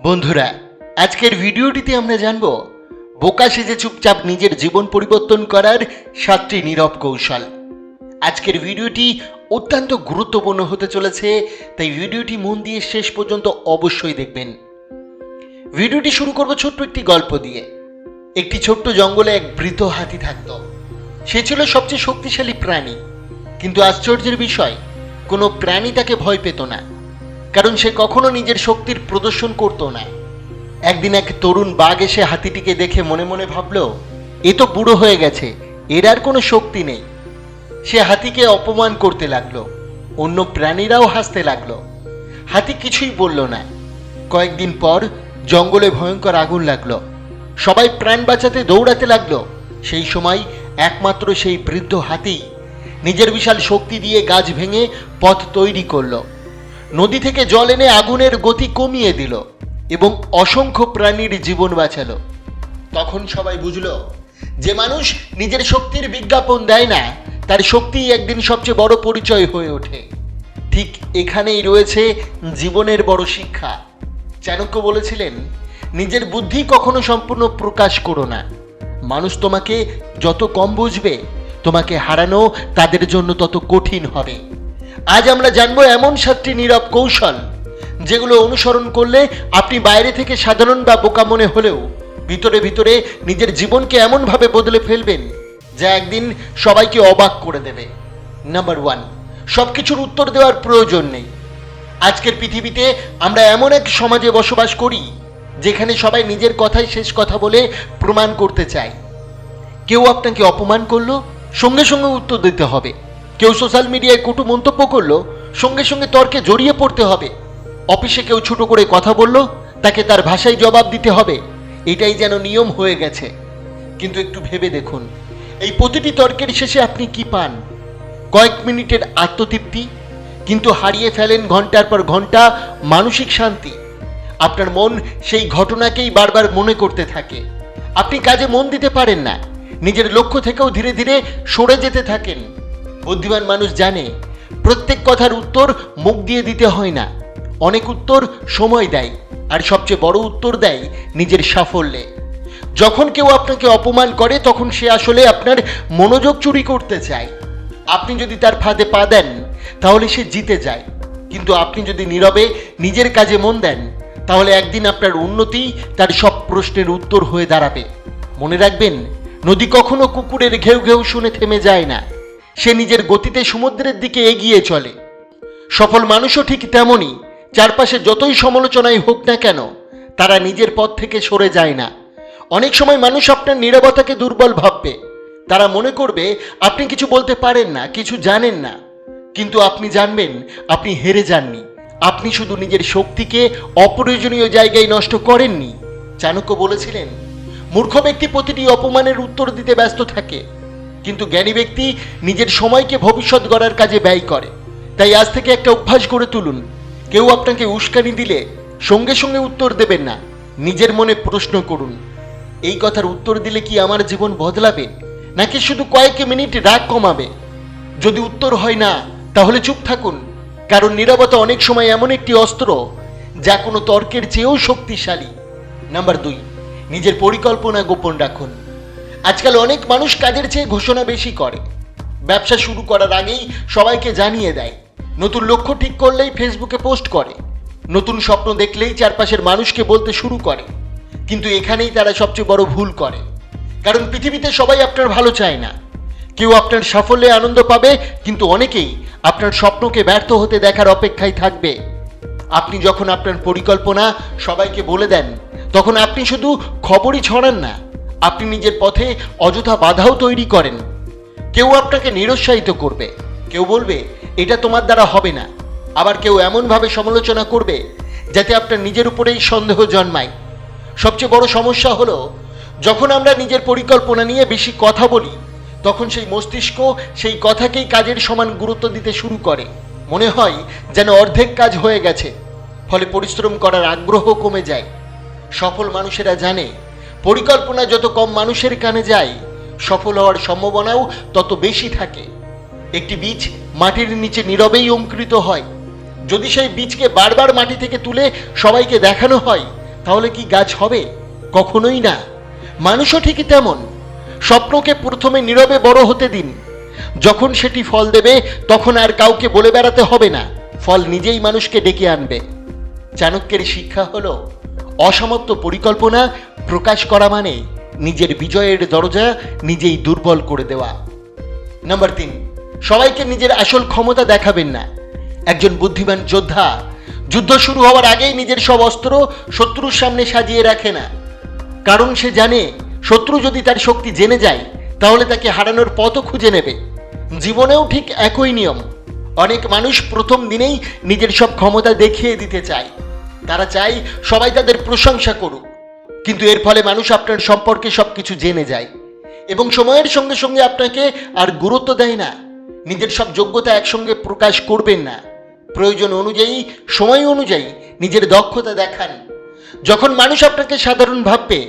বন্ধুরা, আজকের ভিডিওটিতে আমরা জানব বোকা সেজে চুপচাপ নিজের জীবন পরিবর্তন করার 7টি নীরব কৌশল। আজকের ভিডিওটি অত্যন্ত গুরুত্বপূর্ণ হতে চলেছে, তাই ভিডিওটি মন দিয়ে শেষ পর্যন্ত অবশ্যই দেখবেন। ভিডিওটি শুরু করব ছোট্ট একটি গল্প দিয়ে। একটি ছোট্ট জঙ্গলে এক বৃদ্ধ হাতি থাকত। সে ছিল সবচেয়ে শক্তিশালী প্রাণী, কিন্তু আশ্চর্যের বিষয়, কোনো প্রাণী তাকে ভয় পেত না, কারণ সে কখনো নিজের শক্তির প্রদর্শন করত না। একদিন এক তরুণ বাঘ এসে হাতিটিকে দেখে মনে মনে ভাবল, এ তো বুড়ো হয়ে গেছে, এর আর কোনো শক্তি নেই। সে হাতিকে অপমান করতে লাগলো, অন্য প্রাণীরাও হাসতে লাগলো। হাতি কিছুই বলল না। কয়েকদিন পর জঙ্গলে ভয়ঙ্কর আগুন লাগলো। সবাই প্রাণ বাঁচাতে দৌড়াতে লাগলো। সেই সময় একমাত্র সেই বৃদ্ধ হাতি নিজের বিশাল শক্তি দিয়ে গাছ ভেঙে পথ তৈরি করলো, নদী থেকে জল এনে আগুনের গতি কমিয়ে দিল এবং অসংখ্য প্রাণীর জীবন বাঁচালো। তখন সবাই বুঝলো, যে মানুষ নিজের শক্তির বিজ্ঞাপন দেয় না, তার শক্তিই একদিন সবচেয়ে বড় পরিচয় হয়ে ওঠে। ঠিক এখানেই রয়েছে জীবনের বড় শিক্ষা। চাণক্য বলেছিলেন, নিজের বুদ্ধি কখনো সম্পূর্ণ প্রকাশ করো না। মানুষ তোমাকে যত কম বুঝবে, তোমাকে হারানো তাদের জন্য তত কঠিন হবে। আজ আমরা জানবো এমন 7টি নীরব কৌশল, যেগুলো অনুসরণ করলে আপনি বাইরে থেকে সাধারণ বা বোকা মনে হলেও ভিতরে ভিতরে নিজের জীবনকে এমনভাবে বদলে ফেলবেন, যা একদিন সবাইকে অবাক করে দেবে। নাম্বার 1, সবকিছুর উত্তর দেওয়ার প্রয়োজন নেই। আজকের পৃথিবীতে আমরা এমন এক সমাজে বসবাস করি, যেখানে সবাই নিজের কথাই শেষ কথা বলে প্রমাণ করতে চায়। কেউ আপনাকে অপমান করলো, সঙ্গে সঙ্গে উত্তর দিতে হবে। কেউ সোশ্যাল মিডিয়ায় কটু মন্তব্য করলো, সঙ্গে সঙ্গে তর্কে জড়িয়ে পড়তে হবে। অফিসে কেউ ছোট করে কথা বললো, তাকে তার ভাষায় জবাব দিতে হবে। এটাই যেন নিয়ম হয়ে গেছে। কিন্তু একটু ভেবে দেখুন, এই প্রতিটি তর্কের শেষে আপনি কি পান? কয়েক মিনিটের আত্মতৃপ্তি, কিন্তু হারিয়ে ফেলেন ঘন্টার পর ঘন্টা মানসিক শান্তি। আপনার মন সেই ঘটনাকেই বারবার মনে করতে থাকে। আপনি কাজে মন দিতে পারেন না, নিজের লক্ষ্য থেকেও ধীরে ধীরে সরে যেতে থাকেন। বুদ্ধিমান মানুষ জানে, প্রত্যেক কথার উত্তর মুখ দিয়ে দিতে হয় না। অনেক উত্তর সময় দেয়, আর সবচেয়ে বড় উত্তর দেয় নিজের সাফল্যে। যখন কেউ আপনাকে অপমান করে, তখন সে আসলে আপনার মনোযোগ চুরি করতে চায়। আপনি যদি তার ফাঁদে পা দেন, তাহলে সে জিতে যায়। কিন্তু আপনি যদি নীরবে নিজের কাজে মন দেন, তাহলে একদিন আপনার উন্নতি তার সব প্রশ্নের উত্তর হয়ে দাঁড়াবে। মনে রাখবেন, নদী কখনো কুকুরের ঘেউ ঘেউ শুনে থেমে যায় না, সে নিজের গতিতে সমুদ্রের দিকে এগিয়ে চলে। সফল মানুষও ঠিক তেমনই। চারপাশে যতই সমালোচনাই হোক না কেন, তারা নিজের পথ থেকে সরে যায় না। অনেক সময় মানুষ আপনার নীরবতাকে দুর্বল ভাববে। তারা মনে করবে আপনি কিছু বলতে পারেন না, কিছু জানেন না। কিন্তু আপনি জানবেন, আপনি হেরে যাননি। আপনি শুধু নিজের শক্তিকে অপ্রয়োজনীয় জায়গায় নষ্ট করেননি। চাণক্য বলেছিলেন, মূর্খ ব্যক্তি প্রতিটি অপমানের উত্তর দিতে ব্যস্ত থাকে, কিন্তু জ্ঞানী ব্যক্তি নিজের সময়কে ভবিষ্যৎ গড়ার কাজে ব্যয় করে। তাই আজ থেকে একটা অভ্যাস গড়ে তুলুন। কেউ আপনাকে উস্কানি দিলে সঙ্গে সঙ্গে উত্তর দেবেন না, নিজের মনে প্রশ্ন করুন, এই কথার উত্তর দিলে কি আমার জীবন বদলাবে, নাকি শুধু কয়েক মিনিট রাগ কমাবে? যদি উত্তর হয় না, তাহলে চুপ থাকুন, কারণ নীরবতা অনেক সময় এমন একটি অস্ত্র, যা কোনো তর্কের চেয়েও শক্তিশালী। নাম্বার 2, নিজের পরিকল্পনা গোপন রাখুন। আজকাল অনেক মানুষ কাজের চেয়ে ঘোষণা বেশি করে। ব্যবসা শুরু করার আগেই সবাইকে জানিয়ে দেয়, নতুন লক্ষ্য ঠিক করলেই ফেসবুকে পোস্ট করে, নতুন স্বপ্ন দেখলেই চারপাশের মানুষকে বলতে শুরু করে। কিন্তু এখানেই তারা সবচেয়ে বড় ভুল করে, কারণ পৃথিবীতে সবাই আপনার ভালো চায় না। কেউ আপনার সাফল্যে আনন্দ পাবে, কিন্তু অনেকেই আপনার স্বপ্নকে ব্যর্থ হতে দেখার অপেক্ষায় থাকবে। আপনি যখন আপনার পরিকল্পনা সবাইকে বলে দেন, তখন আপনি শুধু খবরই ছড়ান না, আপনি নিজের পথে অযথা বাধাও তৈরি করেন। কেউ আপনাকে নিরুৎসাহিত করবে, কেউ বলবে এটা তোমার দ্বারা হবে না, আবার কেউ এমনভাবে সমালোচনা করবে যাতে আপনার নিজের উপরেই সন্দেহ জন্মায়। সবচেয়ে বড় সমস্যা হলো, যখন আমরা নিজের পরিকল্পনা নিয়ে বেশি কথা বলি, তখন সেই মস্তিষ্ক সেই কথাকেই কাজের সমান গুরুত্ব দিতে শুরু করে। মনে হয় যেন অর্ধেক কাজ হয়ে গেছে, ফলে পরিশ্রম করার আগ্রহ কমে যায়। সফল মানুষেরা জানে, পরিকল্পনা যত কম মানুষের কানে যায়, সফল হওয়ার সম্ভাবনাও তত বেশি থাকে। একটি বীজ মাটির নিচে নীরবেই অঙ্কুরিত হয়। যদি সেই বীজকে বারবার মাটি থেকে তুলে সবাইকে দেখানো হয়, তাহলে কি গাছ হবে? কখনোই না। মানুষও ঠিকই তেমন। স্বপ্নকে প্রথমে নীরবে বড় হতে দিন। যখন সেটি ফল দেবে তখন আর কাউকে বলে বেড়াতে হবে না, ফল নিজেই মানুষকে ডেকে আনবে। চাণক্যের শিক্ষা হলো অসমাপ্ত পরিকল্পনা প্রকাশ করা মানে নিজের বিজয়ের দরজা নিজেই দুর্বল করে দেওয়া। নাম্বার 3, সবাইকে নিজের আসল ক্ষমতা দেখাবেন না। একজন বুদ্ধিমান যোদ্ধা যুদ্ধ শুরু হওয়ার আগেই নিজের সব অস্ত্র শত্রুর সামনে সাজিয়ে রাখে না, কারণ সে জানে শত্রু যদি তার শক্তি জেনে যায় তাহলে তাকে হারানোর পথও খুঁজে নেবে। জীবনেও ঠিক একই নিয়ম। অনেক মানুষ প্রথম দিনেই নিজের সব ক্ষমতা দেখিয়ে দিতে চায়। তারা চায় সবাই তাদের প্রশংসা করুক, কিন্তু এর ফলে মানুষ আপনার সম্পর্কে সবকিছু জেনে যায় এবং সময়ের সঙ্গে সঙ্গে আপনাকে আর গুরুত্ব দেয় না। নিজের সব যোগ্যতা একসঙ্গে প্রকাশ করবেন না। প্রয়োজন অনুযায়ী, সময় অনুযায়ী নিজের দক্ষতা দেখান। যখন মানুষ আপনাকে সাধারণ ভাববে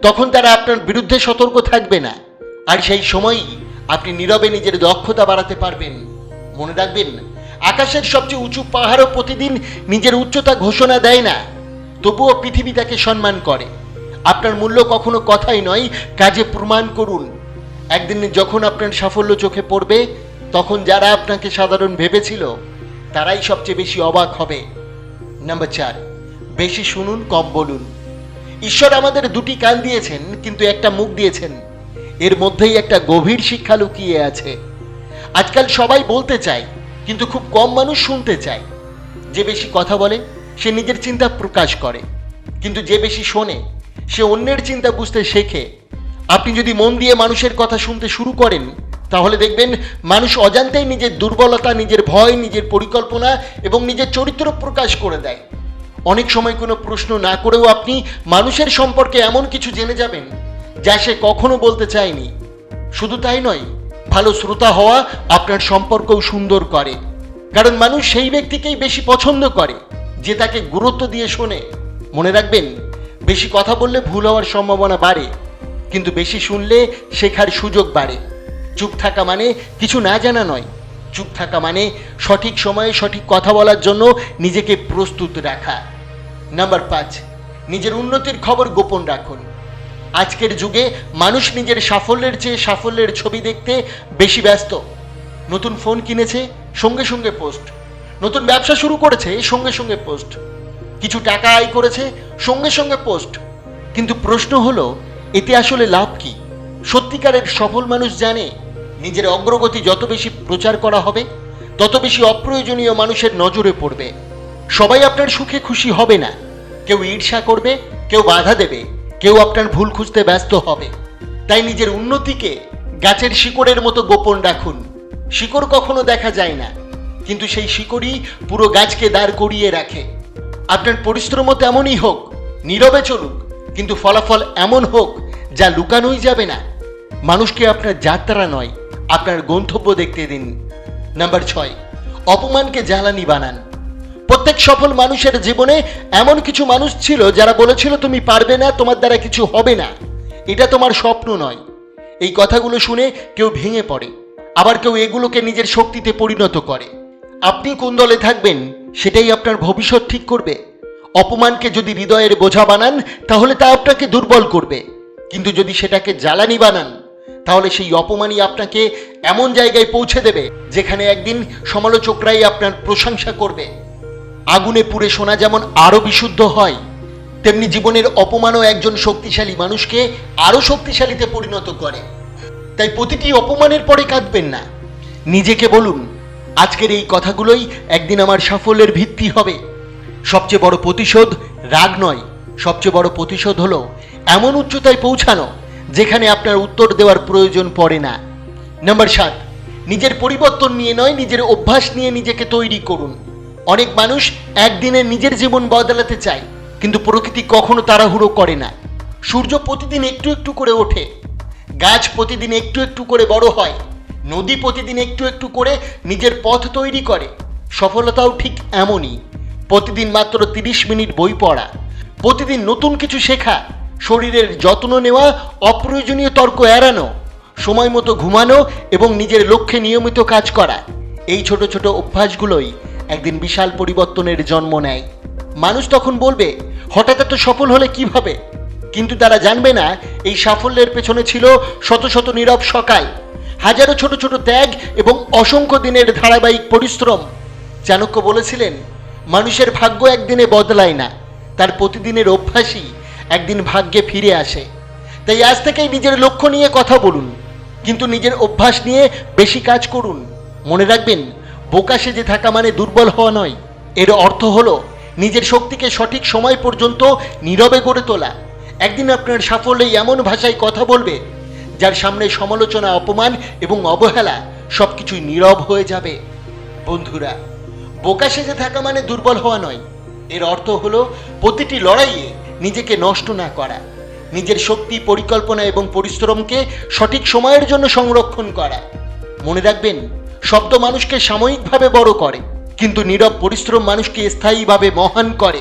তখন তারা আপনার বিরুদ্ধে সতর্ক থাকবে না, আর সেই সময়ই আপনি নীরবে নিজের দক্ষতা বাড়াতে পারবেন। মনে রাখবেন, আকাশের সবচেয়ে উঁচু পাহাড়ও প্রতিদিন নিজের উচ্চতা ঘোষণা দেয় না, তবুও পৃথিবী তাকে সম্মান করে। আপনার মূল্য কখনো কথাই নয়, কাজে প্রমাণ করুন। একদিন যখন আপনার সাফল্য চোখে পড়বে তখন যারা আপনাকে সাধারণ ভেবেছিল তারাই সবচেয়ে বেশি অবাক হবে। নাম্বার 4, বেশি শুনুন, কম বলুন। ঈশ্বর আমাদের দুটি কান দিয়েছেন কিন্তু একটা মুখ দিয়েছেন। এর মধ্যেই একটা গভীর শিক্ষা লুকিয়ে আছে। আজকাল সবাই বলতে চায় কিন্তু খুব কম মানুষ শুনতে চায়। যে বেশি কথা বলে সে নিজের চিন্তা প্রকাশ করে, কিন্তু যে বেশি শোনে সে অন্যের চিন্তা বুঝতে শেখে। আপনি যদি মন দিয়ে মানুষের কথা শুনতে শুরু করেন তাহলে দেখবেন মানুষ অজান্তেই নিজের দুর্বলতা, নিজের ভয়, নিজের পরিকল্পনা এবং নিজের চরিত্র প্রকাশ করে দেয়। অনেক সময় কোনো প্রশ্ন না করেও আপনি মানুষের সম্পর্কে এমন কিছু জেনে যাবেন যা সে কখনো বলতে চায়নি। শুধু তাই নয়, ভালো শ্রোতা হওয়া আপনার সম্পর্কও সুন্দর করে, কারণ মানুষ সেই ব্যক্তিকেই বেশি পছন্দ করে যে তাকে গুরুত্ব দিয়ে শোনে। মনে রাখবেন, বেশি কথা বললে ভুল হওয়ার সম্ভাবনা বাড়ে, কিন্তু বেশি শুনলে শেখার সুযোগ বাড়ে। চুপ থাকা মানে কিছু না জানা নয়, চুপ থাকা মানে সঠিক সময়ে সঠিক কথা বলার জন্য নিজেকে প্রস্তুত রাখা। নাম্বার 5, নিজের উন্নতির খবর গোপন রাখুন। আজকের যুগে মানুষ নিজের সাফল্যের চেয়ে সাফল্যের ছবি দেখতে বেশি ব্যস্ত। নতুন ফোন কিনেছে, সঙ্গে সঙ্গে পোস্ট। নতুন ব্যবসা শুরু করেছে, সঙ্গে সঙ্গে পোস্ট। কিছু টাকা আয় করেছে, সঙ্গে সঙ্গে পোস্ট। কিন্তু প্রশ্ন হলো, এতে আসলে লাভ কি? সত্যিকারের সফল মানুষ জানে নিজের অগ্রগতি যত বেশি প্রচার করা হবে তত বেশি অপ্রয়োজনীয় মানুষের নজরে পড়বে। সবাই আপনার সুখে খুশি হবে না। কেউ ঈর্ষা করবে, কেউ বাধা দেবে, কেউ আপনার ভুল খুঁজতে ব্যস্ত হবে। তাই নিজের উন্নতিকে গাছের শিকড়ের মতো গোপন রাখুন। শিকড় কখনো দেখা যায় না, কিন্তু সেই শিকড়ই পুরো গাছকে দাঁড় করিয়ে রাখে। আপনার পরিশ্রমও তেমনই হোক, নীরবে চলুক, কিন্তু ফলাফল এমন হোক যা লুকানোই যাবে না। মানুষকে আপনার যাত্রা নয়, আপনার গন্তব্য দেখতে দিন। নাম্বার 6, অপমানকে জ্বালানি বানান। প্রত্যেক সফল মানুষের জীবনে এমন কিছু মানুষ ছিল যারা বলেছিল তুমি পারবে না, তোমার দ্বারা কিছু হবে না, এটা তোমার স্বপ্ন নয়। এই কথাগুলো শুনে কেউ ভেঙে পড়ে, আবার কেউ এগুলোকে নিজের শক্তিতে পরিণত করে। আপনি কোন দলে থাকবেন সেটাই আপনার ভবিষ্যৎ ঠিক করবে। অপমানকে যদি হৃদয়ের বোঝা বানান তাহলে তা আপনাকে দুর্বল করবে, কিন্তু যদি সেটাকে জ্বালানি বানান তাহলে সেই অপমানই আপনাকে এমন জায়গায় পৌঁছে দেবে যেখানে একদিন সমালোচকরাই আপনার প্রশংসা করবে। আগুনে পুড়ে সোনা যেমন আরো বিশুদ্ধ হয়, তেমনি জীবনের অপমানও একজন শক্তিশালী মানুষকে আরো শক্তিশালীতে পরিণত করে। তাই প্রতিটি অপমানের পরে কাঁদবেন না। নিজেকে বলুন, আজকের এই কথাগুলোই একদিন আমার সাফল্যের ভিত্তি হবে। সবচেয়ে বড় প্রতিশোধ রাগ নয়, সবচেয়ে বড় প্রতিশোধ হলো এমন উচ্চতায় পৌঁছানো যেখানে আপনার উত্তর দেওয়ার প্রয়োজন পড়ে না। নাম্বার 7, নিজের পরিবর্তন নিয়ে নয়, নিজের অভ্যাস নিয়ে নিজেকে তৈরি করুন। অনেক মানুষ একদিনে নিজের জীবন বদলাতে চায়, কিন্তু প্রকৃতি কখনো তাড়াহুড়ো করে না। সূর্য প্রতিদিন একটু একটু করে ওঠে, গাছ প্রতিদিন একটু একটু করে বড় হয়, নদী প্রতিদিন একটু একটু করে নিজের পথ তৈরি করে। সফলতাও ঠিক এমনই। প্রতিদিন মাত্র 30 মিনিট বই পড়া, প্রতিদিন নতুন কিছু শেখা, শরীরের যত্ন নেওয়া, অপ্রয়োজনীয় তর্ক এড়ানো, সময় মতো ঘুমানো এবং নিজের লক্ষ্যে নিয়মিত কাজ করা, এই ছোট ছোট অভ্যাসগুলোই একদিন বিশাল পরিবর্তনের জন্ম নেয়। মানুষ তখন বলবে, হঠাৎ এত সফল হলে কিভাবে? কিন্তু তারা জানবে না এই সাফল্যের পেছনে ছিল শত শত নীরব সকাল, হাজারো ছোট ছোট ত্যাগ এবং অসংখ্য দিনের ধারাবাহিক পরিশ্রম। চাণক্য বলেছিলেন, মানুষের ভাগ্য একদিনে বদলায় না, তার প্রতিদিনের অভ্যাসই একদিন ভাগ্যে ফিরে আসে। তাই আজ থেকেই নিজের লক্ষ্য নিয়ে কথা বলুন, কিন্তু নিজের অভ্যাস নিয়ে বেশি কাজ করুন। মনে রাখবেন, বোকা সেজে থাকা মানে দুর্বল হওয়া নয়, এর অর্থ হলো নিজের শক্তিকে সঠিক সময় পর্যন্ত নীরবে গড়ে তোলা। একদিন আপনার সাফল্যে এমন ভাষায় কথা বলবে যার সামনে সমালোচনা, অপমান এবং অবহেলা সবকিছুই নীরব হয়ে যাবে। বন্ধুরা, বোকা সেজে থাকা মানে দুর্বল হওয়া নয়, এর অর্থ হলো প্রতিটি লড়াইয়ে নিজেকে নষ্ট না করা, নিজের শক্তি, পরিকল্পনা এবং পরিশ্রমকে সঠিক সময়ের জন্য সংরক্ষণ করা। মনে রাখবেন, শব্দ মানুষকে সাময়িকভাবে বড় করে, কিন্তু নীরব পরিশ্রম মানুষকে স্থায়ীভাবে মহান করে।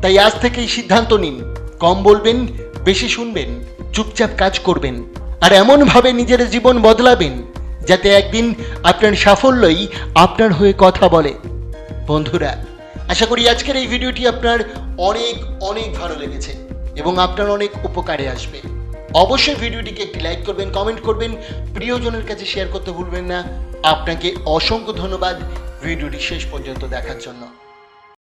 তাই আজ থেকেই সিদ্ধান্ত নিন, কম বলবেন, বেশি শুনবেন, চুপচাপ কাজ করবেন, আর এমনভাবে নিজের জীবন বদলাবেন যাতে একদিন আপনার সাফল্যই আপনার হয়ে কথা বলে। বন্ধুরা, আশা করি আজকের এই ভিডিওটি আপনার অনেক অনেক ভালো লেগেছে এবং আপনার অনেক উপকারে আসবে। অবশ্যই ভিডিওটিকে একটি লাইক করবেন, কমেন্ট করবেন, প্রিয়জনের কাছে শেয়ার করতে ভুলবেন না। আপনাকে অসংখ্য ধন্যবাদ ভিডিওটি শেষ পর্যন্ত দেখার জন্য।